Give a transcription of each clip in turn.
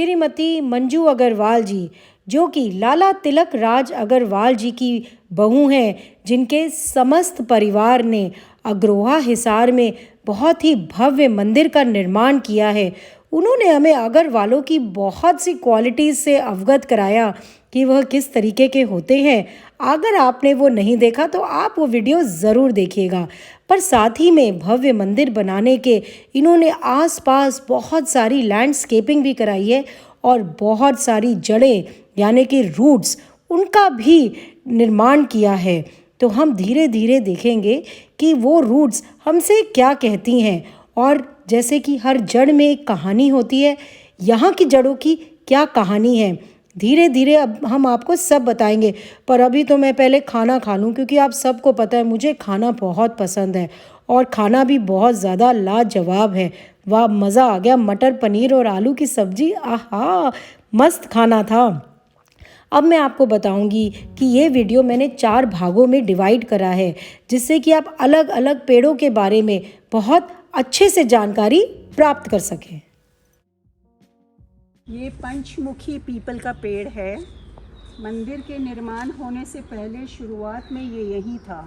श्रीमती मंजू अग्रवाल जी, जो कि लाला तिलक राज अग्रवाल जी की बहू हैं, जिनके समस्त परिवार ने अग्रोहा हिसार में बहुत ही भव्य मंदिर का निर्माण किया है। उन्होंने हमें अग्रवालों की बहुत सी क्वालिटीज़ से अवगत कराया कि वह किस तरीके के होते हैं। अगर आपने वो नहीं देखा तो आप वो वीडियो ज़रूर देखिएगा। पर साथ ही में भव्य मंदिर बनाने के इन्होंने आसपास बहुत सारी लैंडस्केपिंग भी कराई है और बहुत सारी जड़ें यानी कि रूट्स उनका भी निर्माण किया है। तो हम धीरे धीरे देखेंगे कि वो रूट्स हमसे क्या कहती हैं, और जैसे कि हर जड़ में एक कहानी होती है, यहाँ की जड़ों की क्या कहानी है, धीरे धीरे अब हम आपको सब बताएंगे। पर अभी तो मैं पहले खाना खा लूँ, क्योंकि आप सबको पता है मुझे खाना बहुत पसंद है और खाना भी बहुत ज़्यादा लाजवाब है। वाह, मज़ा आ गया। मटर पनीर और आलू की सब्ज़ी, आहा, मस्त खाना था। अब मैं आपको बताऊंगी कि ये वीडियो मैंने 4 भागों में डिवाइड करा है, जिससे कि आप अलग अलग पेड़ों के बारे में बहुत अच्छे से जानकारी प्राप्त कर सकें। ये पंचमुखी पीपल का पेड़ है। मंदिर के निर्माण होने से पहले शुरुआत में ये यहीं था,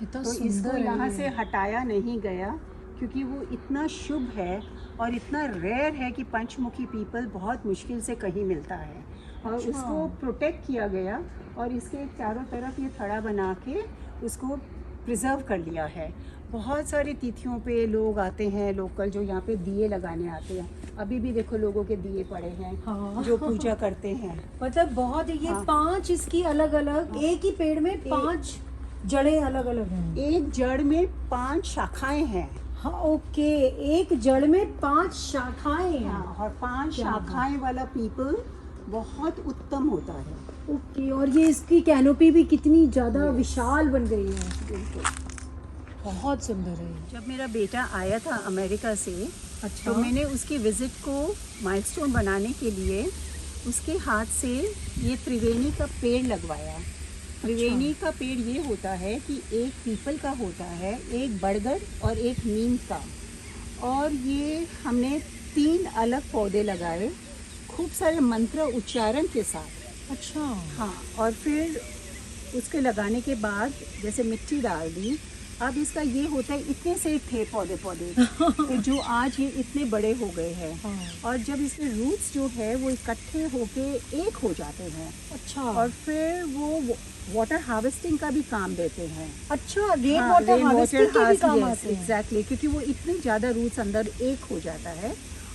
तो इसको यहाँ से हटाया नहीं गया, क्योंकि वो इतना शुभ है और इतना रेयर है कि पंचमुखी पीपल बहुत मुश्किल से कहीं मिलता है। और उसको प्रोटेक्ट किया गया और इसके चारों तरफ ये थड़ा बना के उसको प्रिजर्व कर लिया है। बहुत सारी तिथियों पे लोग आते हैं, लोकल, जो यहाँ पे दिए लगाने आते हैं। अभी भी देखो लोगों के दिए पड़े हैं। हाँ। जो पूजा करते हैं। मतलब बहुत, ये हाँ। 5 इसकी अलग अलग, हाँ। एक ही पेड़ में 5 जड़ें अलग अलग हैं। एक जड़ में 5 शाखाएं हैं। हाँ, ओके, एक जड़ में 5 शाखाएं हैं। हाँ, और 5 शाखाएं वाला पीपल बहुत उत्तम होता है। ओके, और ये इसकी कैनोपी भी कितनी ज़्यादा विशाल बन गई है। बिल्कुल, बहुत सुंदर है। जब मेरा बेटा आया था अमेरिका से, अच्छा, तो मैंने उसकी विज़िट को माइलस्टोन बनाने के लिए उसके हाथ से ये त्रिवेणी का पेड़ लगवाया। त्रिवेणी का पेड़ ये होता है कि एक पीपल का होता है, एक बरगद और एक नीम का, और ये हमने 3 अलग पौधे लगाए खूब सारे मंत्र उच्चारण के साथ। अच्छा, हाँ, और फिर उसके लगाने के बाद जैसे मिट्टी डाल दी। अब इसका ये होता है, इतने से थे पौधे तो जो आज ये इतने बड़े हो गए हैं। हाँ। और जब इसके रूट्स जो है वो इकट्ठे होके एक हो जाते हैं। अच्छा, और फिर वो वाटर हार्वेस्टिंग का भी काम देते हैं। अच्छा, रेन वाटर हार्वेस्टिंग के भी काम आते हैं। एग्जैक्टली, क्योंकि वो इतने ज़्यादा रूट्स अंदर एक हो जाता है।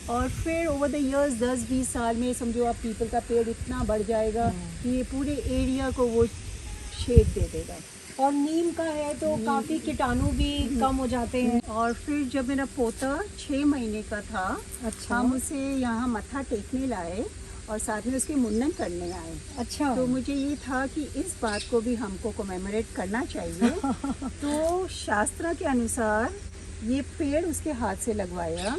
और फिर ओवर द इयर्स 10-20 साल में समझो आप पीपल का पेड़ इतना बढ़ जाएगा कि ये पूरे एरिया को वो शेड दे देगा। और नीम का है तो काफ़ी कीटाणु भी कम हो जाते हैं। और फिर जब मेरा पोता 6 महीने का था, अच्छा, हम उसे यहाँ मत्था टेकने लाए और साथ में उसके मुंडन करने आए। अच्छा, तो मुझे ये था कि इस बात को भी हमको कमेमोरेट करना चाहिए। तो शास्त्र के अनुसार ये पेड़ उसके हाथ से लगवाया।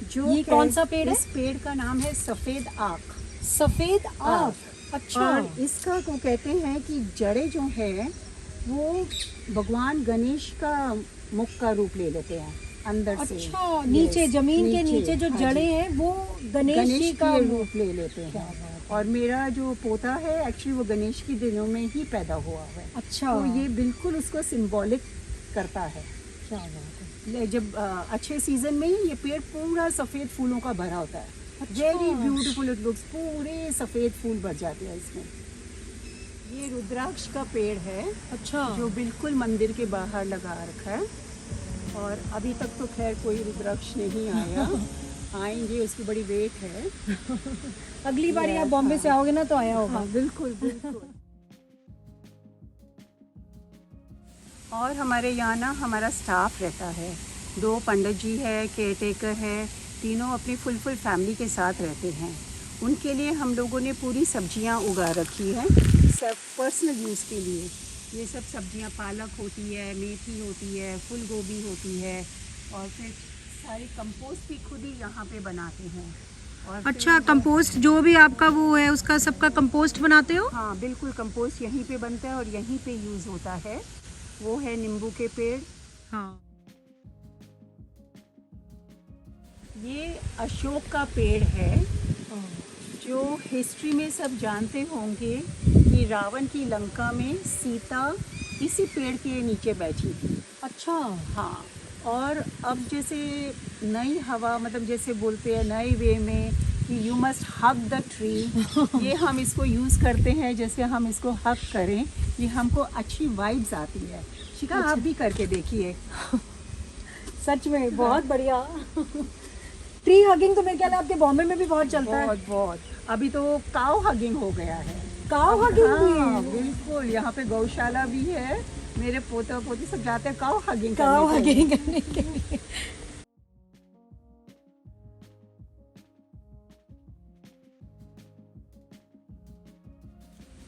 जो ये कौन सा पेड़ है? इस पेड़ का नाम है सफ़ेद आक। सफ़ेद आक, अच्छा। और इसका को कहते हैं कि जड़ें जो है वो भगवान गणेश का मुख का रूप ले लेते हैं अंदर से। अच्छा, नीचे जमीन के नीचे जो जड़ें हैं वो गणेश जी का रूप ले लेते हैं। और मेरा जो पोता है एक्चुअली वो गणेश के दिनों में ही पैदा हुआ है। अच्छा, तो ये बिल्कुल उसको सिंबॉलिक करता है। क्या बात है। जब अच्छे सीजन में ही ये पेड़ पूरा सफ़ेद फूलों का भरा होता है। वेरी ब्यूटीफुल इट लुक्स, पूरे सफ़ेद फूल भर जाते हैं इसमें। ये रुद्राक्ष का पेड़ है। अच्छा, जो बिल्कुल मंदिर के बाहर लगा रखा है। और अभी तक तो खैर कोई रुद्राक्ष नहीं आया। आएंगे, उसकी बड़ी वेट है। अगली बार आप बॉम्बे से आओगे ना तो आया होगा। हाँ, बिल्कुल बिल्कुल। और हमारे यहाँ ना हमारा स्टाफ रहता है, 2 पंडित जी है, केयरटेकर है, तीनों अपनी फुल फैमिली के साथ रहते हैं। उनके लिए हम लोगों ने पूरी सब्जियां उगा रखी है, सब पर्सनल यूज़ के लिए। ये सब सब्जियां, पालक होती है, मेथी होती है, फूल गोभी होती है, और फिर सारे कंपोस्ट भी खुद ही यहाँ पे बनाते हैं। और अच्छा, कंपोस्ट जो भी आपका वो है उसका सबका कंपोस्ट बनाते हो? हाँ, बिल्कुल, कंपोस्ट यहीं पे बनता है और यहीं पे यूज़ होता है। वो है नींबू के पेड़। हाँ, ये अशोक का पेड़ है, जो हिस्ट्री में सब जानते होंगे कि रावण की लंका में सीता इसी पेड़ के नीचे बैठी थी। अच्छा। हाँ, और अब जैसे नई हवा, मतलब जैसे बोलते हैं नए वे में कि you must hug the tree, ये हम इसको यूज़ करते हैं, जैसे हम इसको हग करें, ये हमको अच्छी वाइब्स आती है। शिखा, आप भी करके देखिए। सच में बहुत बढ़िया। ट्री हगिंग तो मेरे ख्याल है आपके बॉम्बे में भी बहुत चलता है। बहुत बहुत। अभी तो काऊ हगिंग हो गया है। काऊ हगिंग भी हाँ, है? बिल्कुल। यहाँ पे गौशाला भी है, मेरे पोता पोती सब जाते हैं काऊ हगिंग काऊ करने के लिए। हगिंग करने के लिए।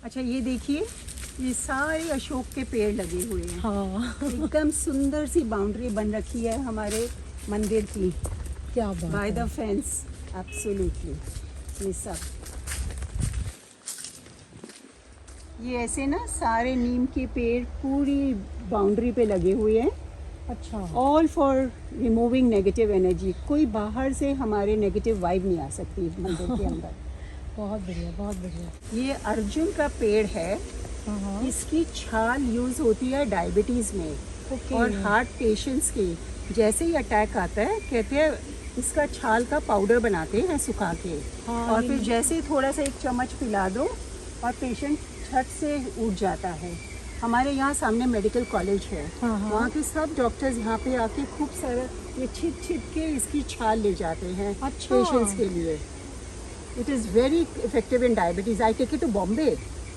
अच्छा, ये देखिए, ये सारे अशोक के पेड़ लगे हुए हैं। हाँ, एकदम सुंदर सी बाउंड्री बन रखी है हमारे मंदिर की, क्या बात बाय है। The fence. एब्सोल्युटली। ये सब, ये ऐसे ना सारे नीम के पेड़ पूरी बाउंड्री पे लगे हुए हैं, अच्छा। All for removing negative energy. कोई बाहर से हमारे नेगेटिव वाइब नहीं आ सकती इस मंदिर के अंदर। बहुत बढ़िया, बहुत बढ़िया। ये अर्जुन का पेड़ है, हाँ, इसकी छाल यूज़ होती है डायबिटीज़ में ओके। और हार्ट पेशेंट्स के। जैसे ही अटैक आता है, कहते हैं इसका छाल का पाउडर बनाते हैं सुखा के, हाँ, और ये फिर जैसे ही थोड़ा सा एक चम्मच पिला दो और पेशेंट झट से उठ जाता है। हमारे यहाँ सामने मेडिकल कॉलेज है, हाँ, हाँ। वहाँ के सब डॉक्टर्स यहाँ पे आके खूब सारा ये छिप छिप के इसकी छाल ले जाते हैं अच्छा। पेशेंट्स के लिए। It is very effective in diabetes. I take it to Bombay.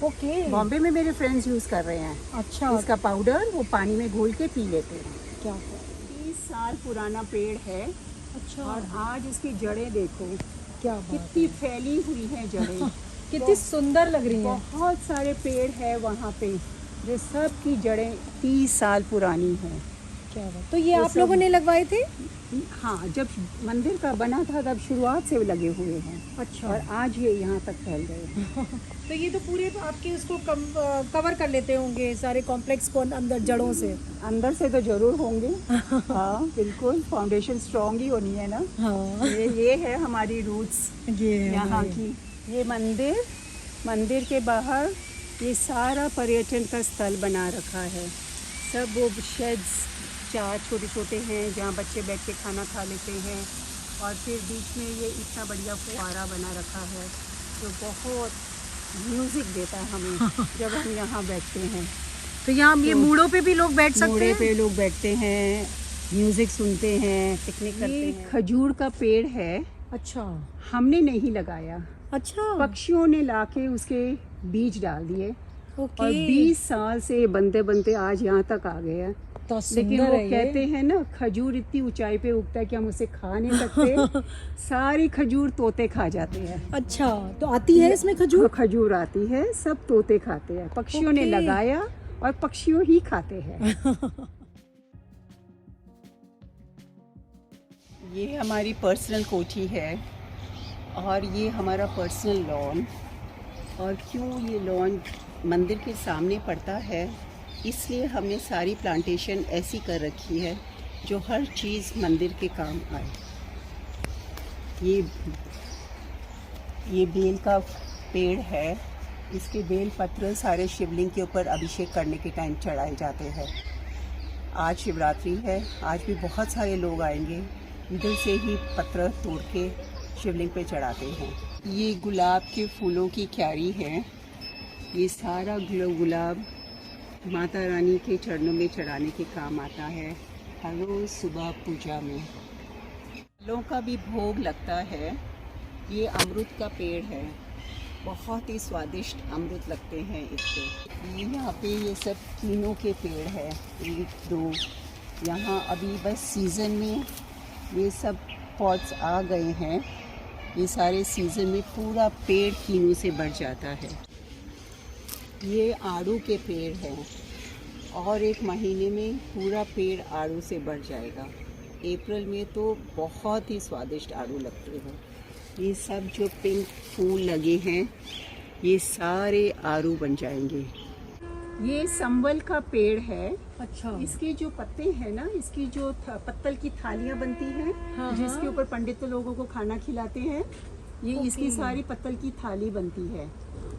Okay. Bombay में मेरे फ्रेंड्स यूज़ कर रहे हैं अच्छा। इसका पाउडर, वो पानी में घोल के पी लेते हैं। क्या 30 साल पुराना पेड़ है, अच्छा। और आज इसकी जड़ें देखो क्या बात कितनी फैली हुई हैं जड़ें। कितनी सुंदर लग रही है। बहुत सारे पेड़ है वहाँ पे जो सब की जड़ें 30 साल पुरानी हैं। क्या बात। तो ये वो आप सब- लोगों ने लगवाए थे? हाँ, जब मंदिर का बना था तब शुरुआत से लगे हुए हैं, अच्छा। और आज ये यहाँ तक फैल गए हैं। तो ये तो पूरे आपके उसको कवर कर लेते होंगे सारे कॉम्प्लेक्स को अंदर जड़ों से। अंदर से तो जरूर होंगे। हाँ बिल्कुल, फाउंडेशन स्ट्रॉन्ग ही होनी है ना। हाँ, ये है हमारी रूट्स ये यहाँ की। ये मंदिर के बाहर ये सारा पर्यटन का स्थल बना रखा है। सब वो शेड्स चार छोटे छोटे हैं जहाँ बच्चे बैठ के खाना खा लेते हैं, और फिर बीच में ये इतना बढ़िया फुवारा बना रखा है जो बहुत म्यूज़िक देता है हमें जब हम यहाँ बैठते हैं। तो यहाँ ये तो मूड़ों पे भी लोग बैठ सकते मोड़े हैं? पे लोग बैठते हैं, म्यूज़िक सुनते हैं, पिकनिक करते हैं। खजूर का पेड़ है, अच्छा। हमने नहीं लगाया, अच्छा। पक्षियों ने लाके उसके बीज डाल दिए, ओके। और 20 साल से बनते बनते आज यहाँ तक आ गए हैं। तो लेकिन सुंदर वो है ये। कहते हैं ना, खजूर इतनी ऊंचाई पे उगता है कि हम उसे खा नहीं सकते। सारी खजूर तोते खा जाते हैं। अच्छा, तो आती है इसमें खजूर? खजूर आती है, सब तोते खाते हैं। पक्षियों ने ओके। लगाया और पक्षियों ही खाते हैं। ये हमारी पर्सनल कोठी है, और ये हमारा पर्सनल लॉन। और क्यों ये लॉन मंदिर के सामने पड़ता है, इसलिए हमने सारी प्लांटेशन ऐसी कर रखी है जो हर चीज़ मंदिर के काम आए। ये बेल का पेड़ है, इसके बेल पत्र सारे शिवलिंग के ऊपर अभिषेक करने के टाइम चढ़ाए जाते हैं। आज शिवरात्रि है, आज भी बहुत सारे लोग आएंगे, इधर से ही पत्र तोड़ के शिवलिंग पे चढ़ाते हैं। ये गुलाब के फूलों की क्यारी है, ये सारा गुलाब माता रानी के चरणों में चढ़ाने के काम आता है हर रोज़ सुबह पूजा में। फलों का भी भोग लगता है। ये अमरूद का पेड़ है, बहुत ही स्वादिष्ट अमरूद लगते हैं इससे। ये यहाँ पे ये सब कीनों के पेड़ है, 1 2 यहाँ अभी बस सीज़न में ये सब पॉट्स आ गए हैं। ये सारे सीज़न में पूरा पेड़ कीनों से भर जाता है। ये आड़ू के पेड़ हैं, और 1 महीने में पूरा पेड़ आड़ू से भर जाएगा। अप्रैल में तो बहुत ही स्वादिष्ट आड़ू लगते हैं। ये सब जो पिंक फूल लगे हैं, ये सारे आड़ू बन जाएंगे। ये संबल का पेड़ है। अच्छा। इसके जो पत्ते हैं ना, इसकी जो पत्तल की थालियाँ बनती हैं, हाँ, जिसके हाँ। ऊपर पंडित लोगों को खाना खिलाते हैं, ये इसकी सारी पत्तल की थाली बनती है।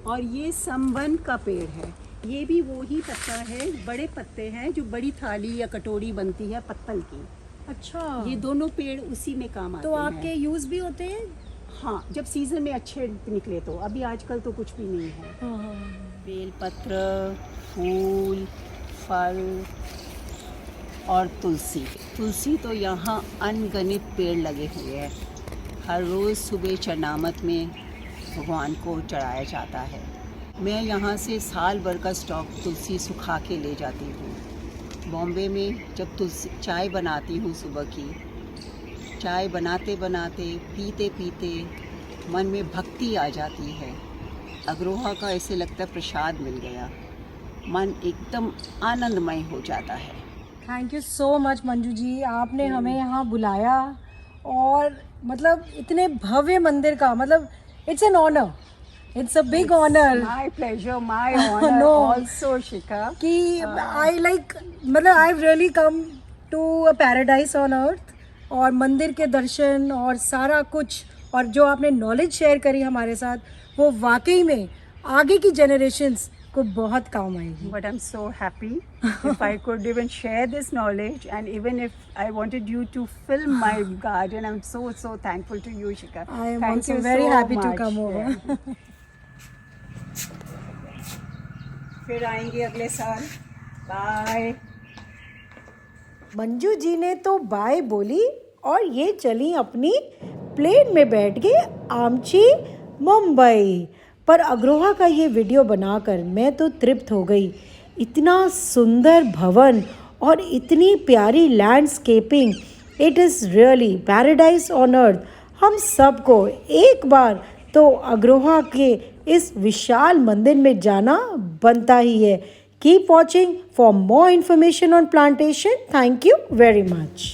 और ये समवन का पेड़ है, ये भी वही पत्ता है, बड़े पत्ते हैं जो बड़ी थाली या कटोरी बनती है पत्तल की। अच्छा, ये दोनों पेड़ उसी में काम आते तो हैं। आपके यूज भी होते हैं? हाँ, जब सीजन में अच्छे निकले तो। अभी आजकल तो कुछ भी नहीं है। हाँ। बेलपत्र, फूल, फल और तुलसी। तुलसी तो यहाँ अनगिनत पेड़ लगे हुए हैं। हर रोज़ सुबह चरनामत में भगवान को चढ़ाया जाता है। मैं यहाँ से साल भर का स्टॉक तुलसी सुखा के ले जाती हूँ। बॉम्बे में जब तुलसी चाय बनाती हूँ सुबह की, चाय बनाते बनाते पीते पीते मन में भक्ति आ जाती है। अग्रोहा का ऐसे लगता है प्रसाद मिल गया, मन एकदम आनंदमय हो जाता है। Thank you so much Manju ji, आपने हमें यहाँ बुलाया और मतलब इतने भव्य मंदिर का, मतलब it's an honour, it's a big honour my pleasure, my honour No. Also Shikha. कि आई लाइक, मतलब I really come to a paradise on earth, और मंदिर के दर्शन और सारा कुछ, और जो आपने नॉलेज शेयर करी हमारे साथ, वो वाकई में आगे की जनरेशन्स को बहुत काम आएगी। But I'm so happy if I could even share this knowledge, and even if I wanted you to film my garden, I'm so thankful to you, Shika. I am Thank also you very so happy to much. come over. Yeah. फिर आएंगे अगले साल। Bye. Manju ji ने तो bye बोली और ये चली अपनी प्लेन में बैठ के आमची, मुंबई। पर अग्रोहा का ये वीडियो बनाकर मैं तो तृप्त हो गई। इतना सुंदर भवन और इतनी प्यारी landscaping, it is really paradise on अर्थ। हम सबको एक बार तो अग्रोहा के इस विशाल मंदिर में जाना बनता ही है। Keep watching for more information on plantation. Thank you very much.